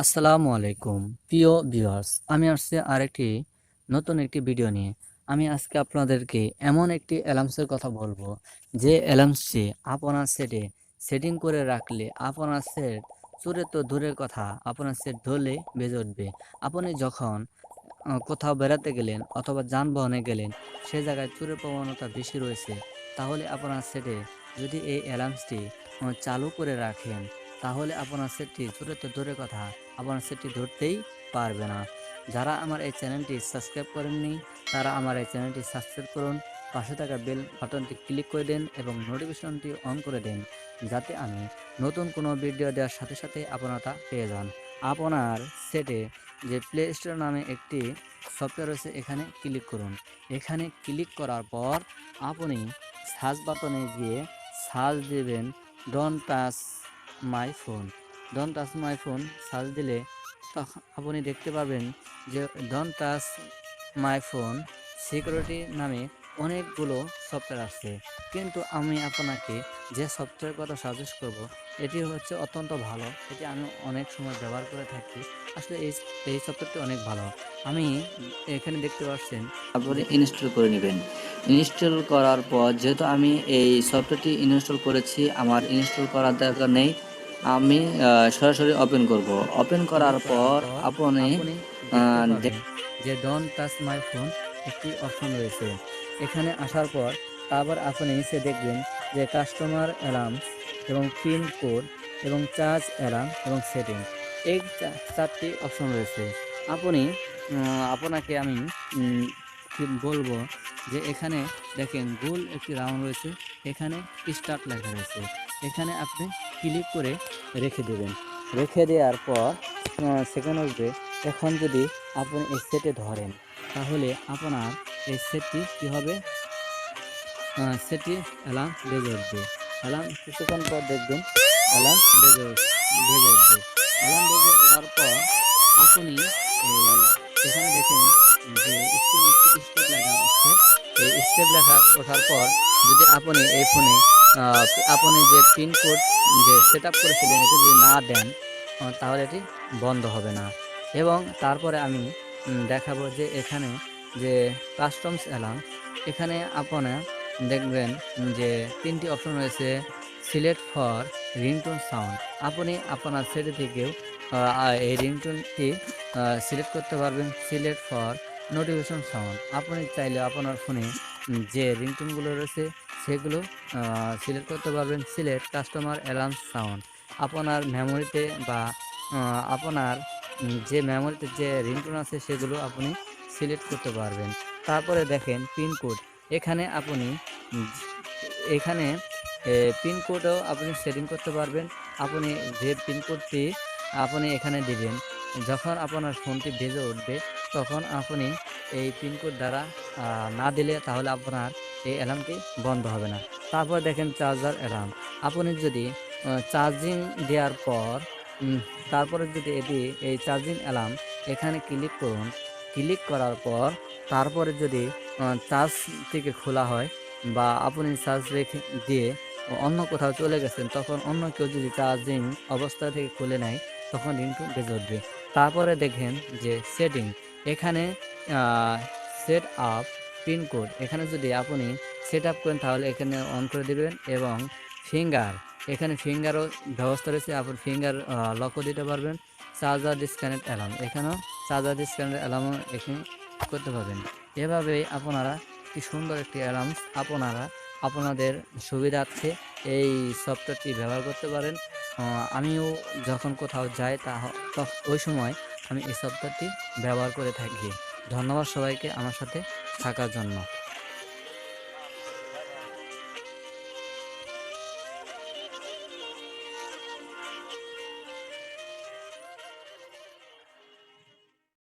আসসালামু আলাইকুম প্রিয় ভিউয়ার্স, আমি আসছি আরেকটি নতুন একটি ভিডিও নিয়ে। আমি আজকে আপনাদেরকে এমন একটি অ্যালার্মসের কথা বলবো, যে অ্যালার্মসটি আপনার সেটে সেটিং করে রাখলে আপনার সেট চুরে তো দূরের কথা, আপনার সেট ধরলে বেজে উঠবে। আপনি যখন কোথাও বেড়াতে গেলেন অথবা যানবাহনে গেলেন, সে জায়গায় চুরের প্রবণতা বেশি রয়েছে, তাহলে আপনার সেটে যদি এই অ্যালার্মসটি চালু করে রাখেন, তাহলে আপনার সেটটি চুরে তো দূরের কথা, আপনার সেটটি ধরতেই পারবে না। যারা আমার এই চ্যানেলটি সাবস্ক্রাইব করেননি, তারা আমার এই চ্যানেলটি সাবস্ক্রাইব করুন, পাশে থাকা বেল বাটনটি ক্লিক করে দেন এবং নোটিফিকেশনটি অন করে দেন, যাতে আমি নতুন কোনো ভিডিও দেওয়ার সাথে সাথে আপনারা তা পেয়ে যান। আপনার সেটে যে প্লে স্টোর নামে একটি সফটওয়্যার রয়েছে, এখানে ক্লিক করুন। এখানে ক্লিক করার পর আপনি সার্চ বাটনে গিয়ে সার্চ দেবেন don't touch my phone. Don't touch my phone search দিলে তখন আপনি দেখতে পাবেন যে don't touch my phone security নামে অনেকগুলো সফটওয়্যার আসছে, কিন্তু আমি আপনাকে যে সফটওয়্যারের কথা সাজেস্ট করব, এটি হচ্ছে অত্যন্ত ভালো। এটি আমি অনেক সময় ব্যবহার করে থাকি। আসলে এই সফটওয়্যারটি অনেক ভালো। আমি এখানে দেখতে পাচ্ছেন, আপনি ইনস্টল করে নেবেন। ইনস্টল করার পর যেহেতু আমি এই সফটওয়্যারটি ইনস্টল করেছি, আমার ইনস্টল করার দরকার নেই। আমি সরাসরি ওপেন করব। ওপেন করার পর আপনি যে ডোন্ট টাচ মাই ফোন একটি অপশন রয়েছে। এখানে আসার পর তারপর আপনি নিচে দেখবেন যে কাস্টমার অ্যালার্মস এবং পিন কোড এবং চার্জ অ্যালার্ম এবং সেটিং, এই চারটি অপশন রয়েছে। আপনি আপনাকে আমি কি বলবো যে এখানে দেখেন গোল একটি রাউন্ড রয়েছে, এখানে স্টার্ট লেখা রয়েছে, এখানে আপনি ক্লিক করে রেখে দেবেন। রেখে দেওয়ার পর সেকেন্ড আসবে। এখন যদি আপনি এই সেটে ধরেন, তাহলে আপনার এই সেটটি কী হবে, সেটি অ্যালার্ম বেজে উঠবে। অ্যালার্ম কিছুক্ষণ পর দেখবেন অ্যালার্ম বেজে উঠবে। অ্যালার্ম বেজে ওঠার পর আপনি এখানে দেখেন যে স্টেপ লেখা উঠছে। এই স্টেপ লেখা ওঠার পর যদি আপনি এই ফোনে আপনি যে পিনকোড যে সেট আপ করেছিলেন, এটি যদি না দেন, তাহলে এটি বন্ধ হবে না। এবং তারপরে আমি দেখাবো যে এখানে যে কাস্টমস অ্যালার্ম, এখানে আপনার দেখবেন যে তিনটি অপশন রয়েছে। সিলেক্ট ফর রিংটোন সাউন্ড, আপনি আপনার সেট থেকেও এই রিংটোনটি সিলেক্ট করতে পারবেন। সিলেক্ট ফর নোটিফিকেশন সাউন্ড, আপনি চাইলে আপনার ফোনে যে রিংটোনগুলো রয়েছে সেগুলো সিলেক্ট করতে পারবেন। সিলেক্ট কাস্টমার অ্যালার্ম সাউন্ড, আপনার মেমোরিতে বা আপনার যে মেমোরিতে যে রিংটোন আছে সেগুলো আপনি সিলেক্ট করতে পারবেন। তারপরে দেখেন পিনকোড, এখানে আপনি এখানে পিনকোডও আপনি সেটিং করতে পারবেন। আপনি যে পিনকোডটি আপনি এখানে দিবেন, যখন আপনার ফোনটি বেজে উঠবে, তখন আপনি এই পিনকোড দ্বারা না দিলে তাহলে আপনার এই অ্যালার্মটি বন্ধ হবে না। তারপর দেখেন চার্জার অ্যালার্ম, আপনি যদি চার্জিং দেওয়ার পর তারপরে যদি এই চার্জিং অ্যালার্ম এখানে ক্লিক করুন। ক্লিক করার পর তারপরে যদি চার্জ থেকে খোলা হয় বা আপনি চার্জ রেখে দিয়ে অন্য কোথাও চলে গেছেন, তখন অন্য কেউ যদি চার্জিং অবস্থা থেকে খুলে নেয়, তখন রিংটোন বেজে উঠবে। তারপরে দেখেন যে সেটিং, এখানে সেট আপ পিনকোড, এখানে যদি আপনি সেট আপ করেন তাহলে এখানে অন করে দেবেন। এবং ফিঙ্গার, এখানে ফিঙ্গারও ব্যবস্থা রয়েছে, আপনি ফিঙ্গার লকও দিতে পারবেন। চার্জার ডিসকানেক্ট অ্যালার্ম, এখানেও চার্জার ডিসকানেক্ট অ্যালার্মও এখানে করতে পারবেন। এভাবেই আপনারা কি সুন্দর একটি অ্যালার্ম আপনারা আপনাদের সুবিধার্থে এই সফটওয়্যারটি ব্যবহার করতে পারেন। আমিও যখন কোথাও যাই ওই সময় আমি এই সফটওয়্যারটি ব্যবহার করে থাকি। ধন্যবাদ সবাইকে আমার সাথে থাকার জন্য।